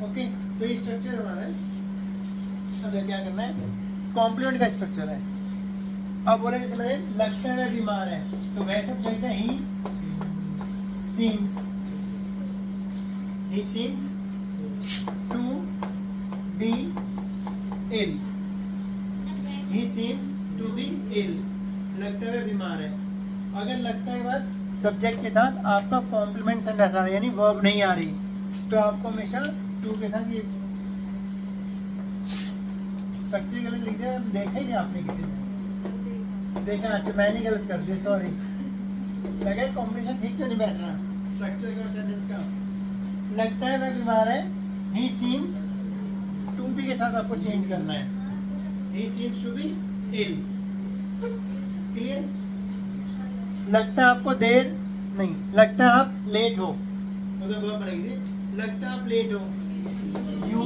Okay, तो ये structure हमारा है। अब क्या करना है, कॉम्प्लीमेंट का स्ट्रक्चर है। अब बोले चले लगता है वह बीमार है, तो वह सब्जेक्ट है he seems to be ill. He seems to be ill, लगता है वह बीमार है। अगर लगता है के बाद सब्जेक्ट के साथ आपका कॉम्प्लीमेंट सेंटेंस आ रहा है, यानी वर्ब नहीं आ रही, तो आपको हमेशा टू के साथ ये स्ट्रक्चर गलत लिख दिया। देखा ही नहीं आपने किसी ने देखा? अच्छा मैं नहीं गलत कर दिया, सॉरी। लगा कॉम्बिनेशन ठीक क्यों नहीं बैठ रहा स्ट्रक्चर का सेंटेंस का। लगता है वह बीमार है, ही सीम्स टू बी के साथ आपको चेंज करना है, he seems to be ill. Clear? लगता है आपको देर नहीं, लगता है आप लेट हो, मतलब वर्ब बनेगी थी, लगता है आप लेट हो। You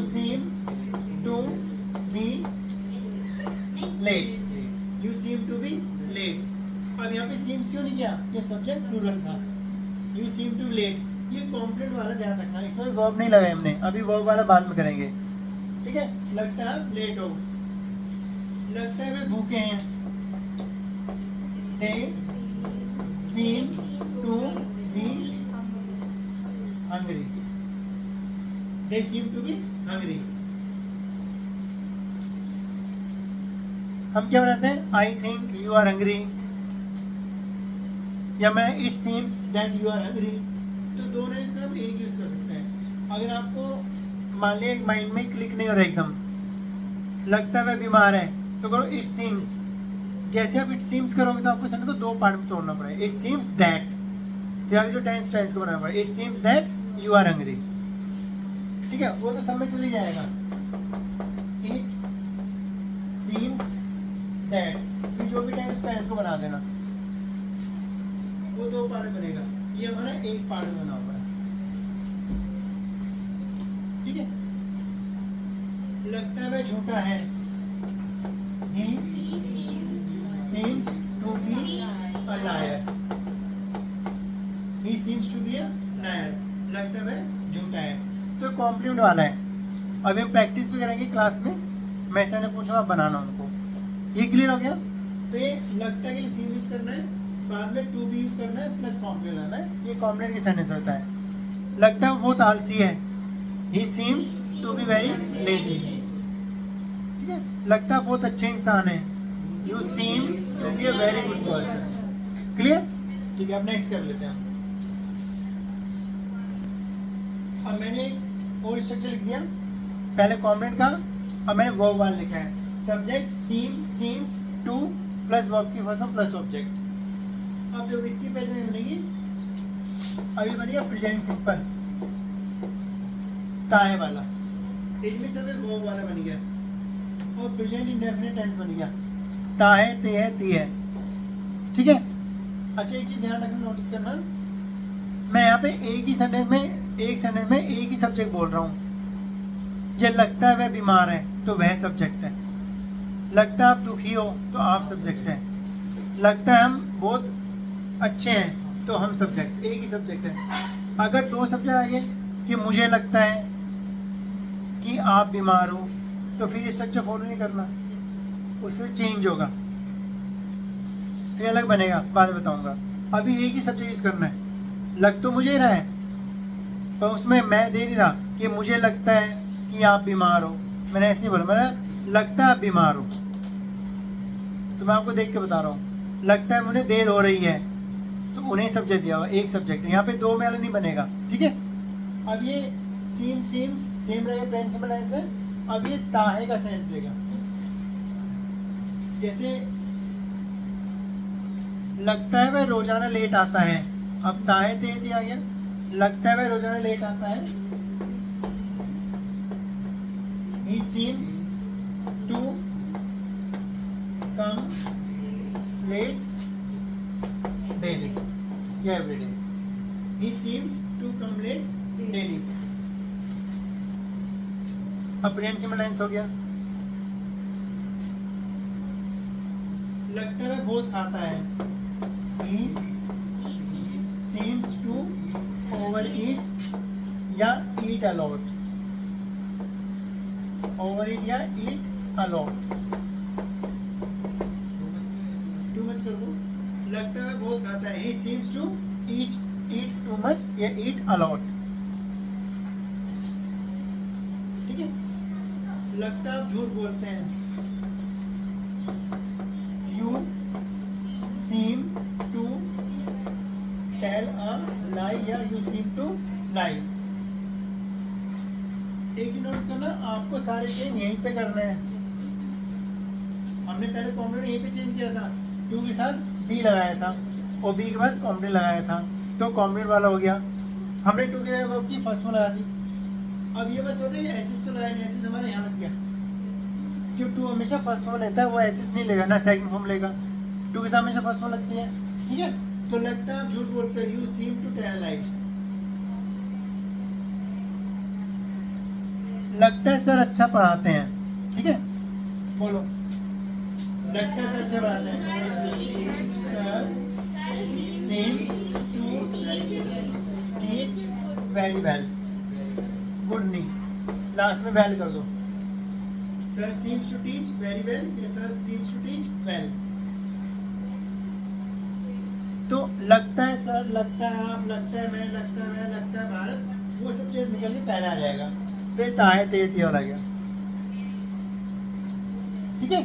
seem to be late, you seem to be late. अब यहाँ पे सीम्स क्यों नहीं किया? ये सब्जेक्ट प्लूरल था। यू सीम टू लेट, ये कॉम्प्लीमेंट वाला ध्यान रखना, इसमें वर्ब नहीं लगाया हमने, अभी वर्ब वाला बाद में करेंगे। ठीक है, लगता है लेट हो। लगता है वे भूखे हैं, they seem to be hungry, they seem to be hungry। हम क्या बनाते हैं? I think you are hungry, या मैं it seems that you are hungry. तो दोनों इसमें हम एक यूज कर सकते हैं। अगर आपको मान लिया माइंड में क्लिक नहीं हो रहा एकदम, लगता है वह बीमार है, तो करो इट सीम्स। जैसे आप इट सीम्स करोगे तो आपको सेंटेंस को दो पार्ट में तोड़ना पड़ेगा। इट सीम्स दैट, फिर आगे जो टेंस को बनाना पड़ेगा, it seems that you are hungry. ठीक है, वो तो सब में चल ही जाएगा। इट सीम्स दैट, फिर जो भी टेंस को बना देना, वो दो पार्ट में बनेगा, ये हमारा एक पार्ट में बना हुआ है। ठीक है, लगता है वह झूठा है, he seems to be a liar, he seems to be a liar, लगता है वह झूठा है। तो कॉम्प्लीमेंट वाला है। अभी हम प्रैक्टिस भी करेंगे क्लास में, मैं सर ने पूछा आप बनाना उनको। ये क्लियर हो गया? तो ये लगता है कि सीम यूज करना है, बाद में टू भी यूज करना है, प्लस कॉम्प्लीमेंट लाना है। ये कॉम्प्लीमेंट की सेंटेंस होता है। लगता है वो बहुत आलसी है, he seems to be very lazy। ठीक है, लगता है बहुत अच्छे इंसान है, you seem to be a very good person। Clear? ठीक है, अब नेक्स्ट कर लेते हैं। अब मैंने एक और स्ट्रक्चर लिख दिया, पहले कॉम्प्लीमेंट का, अब मैंने वर्ब वाला लिखा है। सब्जेक्ट सीम, सीम्स, टू प्लस वर्ब की फर्स्ट फॉर्म प्लस ऑब्जेक्ट। अब जब इसकी पहचान बनेगी, अभी बनेगा प्रेजेंट सिंपल, ताए वाला, इनमें सब वर्ब वाला बन गया, और प्रेजेंट इंडेफिनिट टेंस बन गया, ता है, ते है, ती है। ठीक है, अच्छा एक चीज ध्यान रखना, नोटिस करना, मैं यहाँ पे एक ही सेंटेंस में एक ही सब्जेक्ट बोल रहा हूँ। जब लगता है वह बीमार है तो वह सब्जेक्ट है, लगता है आप दुखी हो तो आप सब्जेक्ट है, लगता है हम बहुत अच्छे हैं तो हम सब्जेक्ट, एक ही सब्जेक्ट है। अगर दो सब्जेक्ट आगे कि मुझे लगता है कि आप बीमार हो, तो फिर स्ट्रक्चर फॉलो नहीं करना, उसमें चेंज होगा, फिर अलग बनेगा, बाद में बताऊंगा। अभी एक ही सब्जेक्ट यूज करना है। लग तो मुझे रहा है, तो उसमें मैं दे नहीं रहा कि मुझे लगता है कि आप बीमार हो, मैंने ऐसे नहीं बोला, मैंने लगता है आप बीमार हो, तो मैं आपको देख के बता रहा हूँ। लगता है मुझे देर हो रही है, तो उन्हें सब्जेक्ट दिया हुआ, एक सब्जेक्ट, यहाँ पे दो में अलग नहीं बनेगा। ठीक है, अब ये सीम सीम्स सेम रहेगा, प्रेजेंट सिंपल टेंस है। अब ये ताहे का सेंस देगा, जैसे लगता है वह रोजाना लेट आता है, अब ताहे ते दिया गया, लगता है वह रोजाना लेट आता है, he seems to come late daily या every day, he seems to come late daily। अब प्रेजेंट सिंपल टेंस हो गया, लगता है वह बहुत खाता है, he seems to overeat या ईट अलॉट, ओवर ईट या ईट अलॉट। टू मच कर दो, लगता है बहुत खाता है, he seems to eat too much या eat a lot। ठीक है, लगता है आप झूठ बोलते हैं, you seem to tell a lie या you seem to lie। एक चीज नोटिस करना, आपको सारे चेंज यहीं पे करने हैं। हमने पहले कॉम्प्लीमेंट यहीं पे चेंज किया था, टू के साथ बी लगाया था और बी के बाद कॉम्प्लीमेंट लगाया था, तो कॉम्प्लीमेंट वाला हो गया। हमने टू के वर्ब की फर्स्ट में लगा दी। अब ये बस हो रही है एसिस तो लगाया नहीं, एसिस हमारे यहाँ लग गया। जो टू हमेशा फर्स्ट फॉर्म लेता है वो एसिस नहीं लेगा ना सेकंड फॉर्म लेगा, टू के साथ हमेशा फर्स्ट फॉर्म लगती है। ठीक है, तो लगता है आप झूठ बोलते हो, you seem to tell lies. लगता है सर अच्छा पढ़ाते हैं। ठीक है, बोलो, लगता है सर अच्छा पढ़ाते हैं। Sir seems to teach very well, good नहीं, लास्ट में वेल कर दो। Sir seems to teach very well या sir seems to teach well. तो लगता है सर, लगता है आप, लगता है मैं, लगता है मैं, लगता है भारत, वो सब चीज निकल के पहला आ जाएगा। तो ये ताहे ते वाला गया। ठीक है,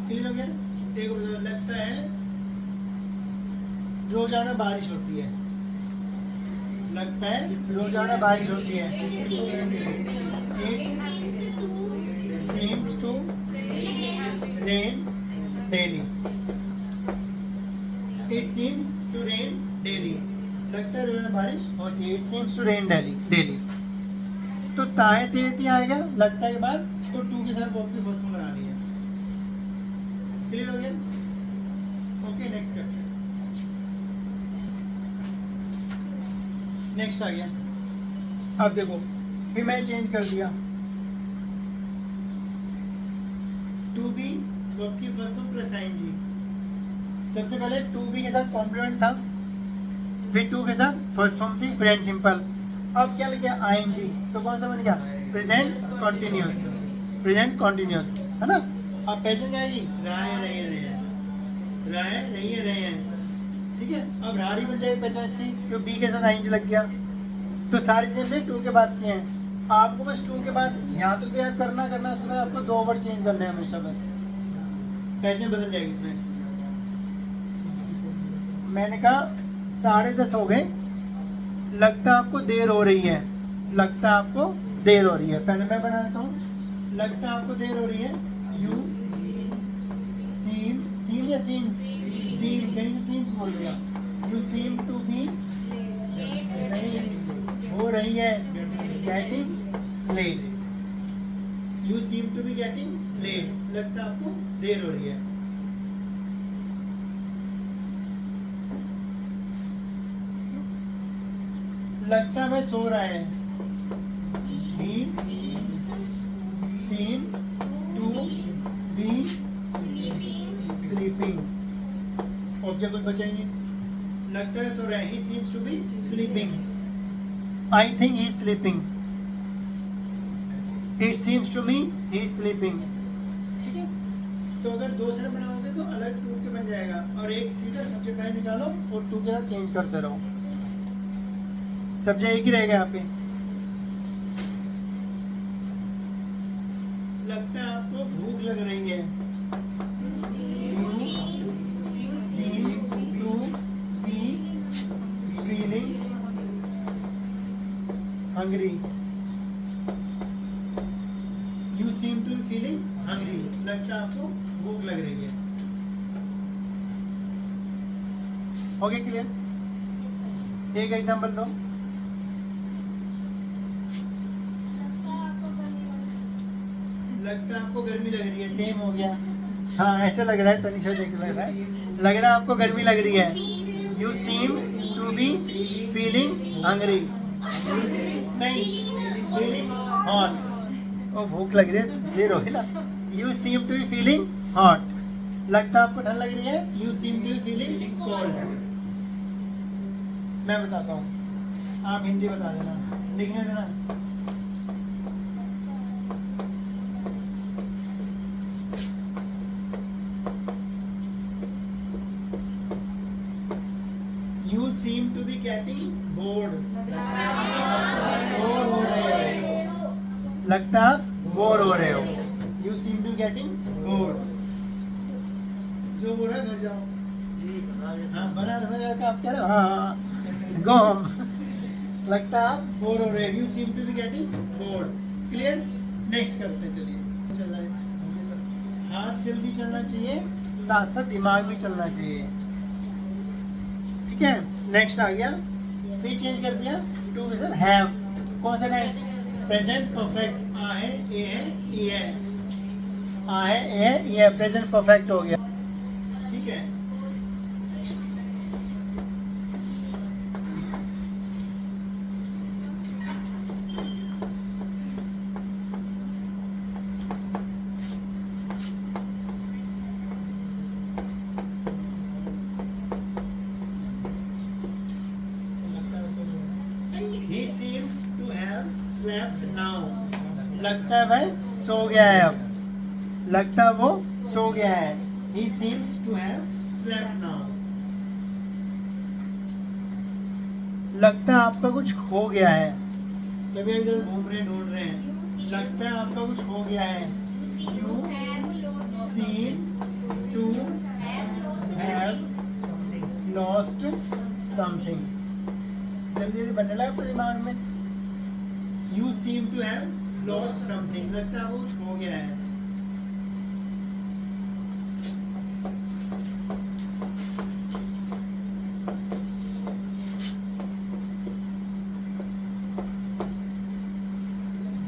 क्लियर हो गया। एक बताओ, लगता है रोजाना बारिश होती है, लगता है रोजाना बारिश होती है। It seems to rain daily, it seems to rain daily, लगता है रोजाना बारिश होती है, it seems to rain daily। तो ताए ते आएगा लगता है के बाद, तो टू के साथ वर्ब की फर्स्ट में लगानी है। क्लियर हो गया। ओके, नेक्स्ट करते हैं। नेक्स्ट आ गया। अब देखो, फिर मैं चेंज कर दिया, टू बी वर्ब की फर्स्ट फॉर्म प्लस आईएनजी। सबसे पहले टू बी के साथ कॉम्प्लीमेंट था, फिर टू के साथ फर्स्ट फॉर्म थी प्रेजेंट सिंपल। अब क्या लग गया आईएनजी, तो कौन सा बन गया प्रेजेंट कॉन्टिन्यूअस, प्रेजेंट कॉन्टिन्यूअस है ना। अब प्रेजेंट क्या आएगी, रहे रहे रहे हैं, रहे रही है रहे हैं। ठीक है, अब रारी बन जाएगी पहचान इसकी, जो बी के साथ आईएनजी लग गया। तो सारी चीजें टू के बाद किए हैं। आपको बस टू के बाद यहाँ तक याद करना उसके बाद आपको दो वर्ड चेंज करने हैं हमेशा, बस पहचान बदल जाएगी इसमें। मैंने कहा 10:30 हो गए, लगता आपको देर हो रही है, लगता आपको देर हो रही है। पहले मैं बना देता हूँ, लगता आपको देर हो रही है, यू सीम या सीम्स, सीम कहीं से सीम्स बोल दिया। यू सीम टू बी, हो रही है, getting late, you seem to be getting late, लगता आपको देर हो रही है। लगता है सो रहा है, he seems to be sleeping। Object कुछ बचा ही नहीं, लगता है सो रहा है, he seems to be sleeping, I think he is sleeping, it seems to me he is sleeping। ठीक है, तो अगर दो से बनाओगे तो अलग टूट के बन जाएगा, और एक सीधा सब्जेक्ट पहले निकालो और टू के साथ चेंज करते रहो, सब्जेक्ट एक ही रहेगा यहाँ पे। लगता है आपको भूख लग रही है, you seem to be feeling hungry, you seem to be feeling hungry, लगता है आपको भूख लग रही है। हो गया क्लियर। एक एग्जांपल दो, लगता है आपको गर्मी लग रही है, सेम हो गया। हाँ ऐसे लग रहा है, तनिषा देख लग रहा है आपको गर्मी लग रही है, you seem to be feeling hungry, नहीं फीलिंग हॉट, ओ भूख लग रही है देर हो गई ना, you seem to be feeling hot, लगता है आपको ठंड लग रही है, you seem to be feeling cold. मैं बताता हूँ, आप हिंदी बता देना, लिखने देना। You seem to be getting bored. Bore हो रहे हो, लगता आप बोर हो रहे हो। You seem to getting bored. जो बोल रहा है घर जाओ। हाँ बना घर का आप कह रहे हो, हाँ गो होम। लगता आप बोर हो रहे हो। You seem to be getting bored. Clear? Next करते चलिए, चल रहा है। हाथ जल्दी चलना चाहिए, साथ साथ दिमाग भी चलना चाहिए, ठीक है। नेक्स्ट आ गया, फिर चेंज कर दिया टू के साथ हैव। कौन सा टाइम? Present perfect. आ है, ए है, ई है। आ है, ए है, ई है, प्रेजेंट परफेक्ट हो गया, ठीक है। He seems to have slept now. लगता है वह सो गया है अब, लगता है वो सो गया है। He seems to have slept now. लगता है आपका कुछ हो गया है, कभी इधर घूम रहे ढूंढ रहे हैं। लगता है आपका कुछ हो गया है। You seem to have lost something. जल्दी जल्दी बनने लगा तो दिमाग में। You seem to have lost something. लगता है आपको कुछ हो गया है।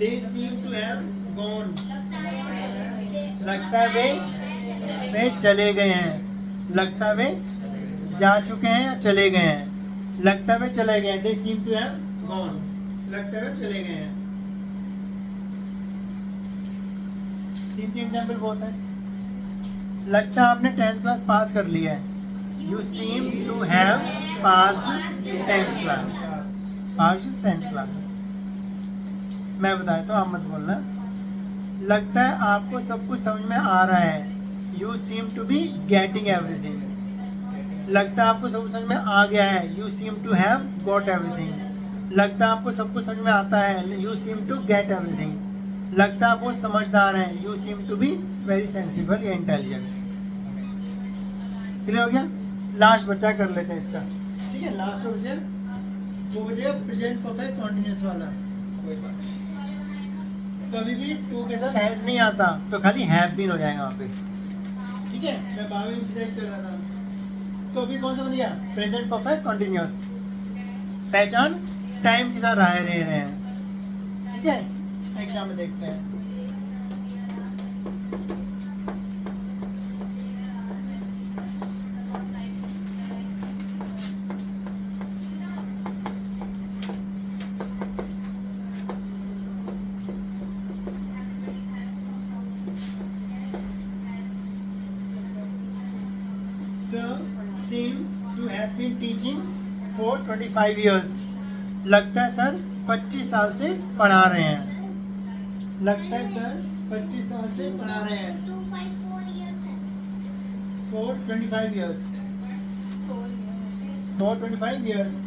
They seem to have gone. लगता है वे चले गए हैं। लगता है वे जा चुके हैं या चले गए हैं। लगता है वे चले गए हैं। They seem to have gone. लगता है वे चले गए हैं। तीन एग्जाम्पल बहुत है। लगता है आपने 10th क्लास पास कर लिया है। You seem to have passed 10th class. Passed 10th class. मैं बताया तो आप मत बोलना। लगता है आपको सब कुछ समझ में आ रहा है। You seem to be getting everything. लगता है आपको सब कुछ समझ में आ गया है। You seem to have got everything. लगता है आपको सब कुछ समझ में आता है। You seem to get everything. लगता है आप बहुत समझदार हैं। You seem to be very sensible या intelligent. क्लियर हो गया? लास्ट बचा कर लेते हैं इसका, ठीक है। लास्ट बचे वो बचे प्रेजेंट परफेक्ट कॉन्टिन्यूस वाला। कोई बात नहीं, कभी भी टू के साथ हैव नहीं आता तो खाली हैव बीन हो जाएगा वहाँ पे, ठीक है। मैं बार बार एम्फसाइज कर रहा था। तो अभी कौन सा बन गया? Present perfect continuous. पहचान टाइम के साथ रह रहे हैं, ठीक है। एग्जाम में देखते हैं। Sir seems to have been teaching for 25 years. लगता है सर 25 साल से पढ़ा रहे हैं। लगता है सर 25 साल से पढ़ा रहे हैं। For 25 years. For 25 years.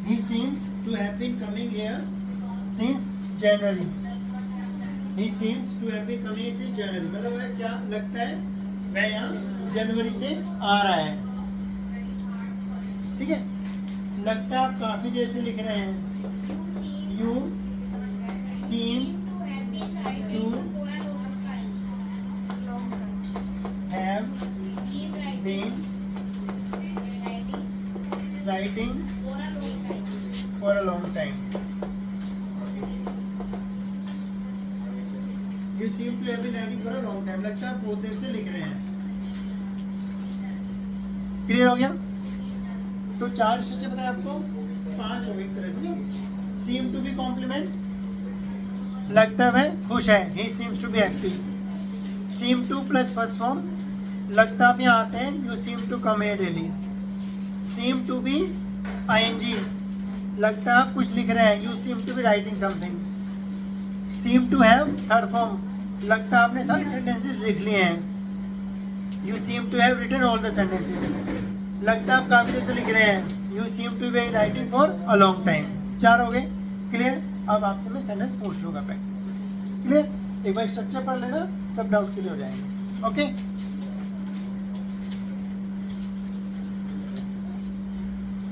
He seems to have been coming here since January. He seems to have been coming since January. मतलब वह क्या लगता है? वह यहाँ जनवरी से आ रहा है, ठीक है। लगता है आप काफी देर से लिख रहे हैं। You seem to have been writing for a long time. You seem to have been writing for a long time. लगता है आप बहुत देर से लिख रहे हैं। क्लियर हो गया? तो 4 स्ट्रक्चर बताया आपको, 5 हो गए एक तरह से नहीं। सीम टू बी कॉम्प्लीमेंट, लगता है वह खुश है, he seems to be happy. Seem to plus first form, लगता आप यहाँ आते हैं, you seem to come here daily. Seem to be ING, लगता है आप कुछ लिख रहे हैं, you seem to be writing something. Seem to have third form, लगता है आपने सारे सेंटेंसेस लिख लिए हैं, you seem to have written all the sentences. लगता है आप काफी देर से लिख रहे हैं, you seem to be writing for a long time. 4 हो गए, क्लियर? अब आपसे मैं सेंटेंस पूछ लूंगा प्रैक्टिस में, क्लियर? एक बार स्ट्रक्चर पढ़ लेना, सब डाउट क्लियर हो जाएंगे। ओके।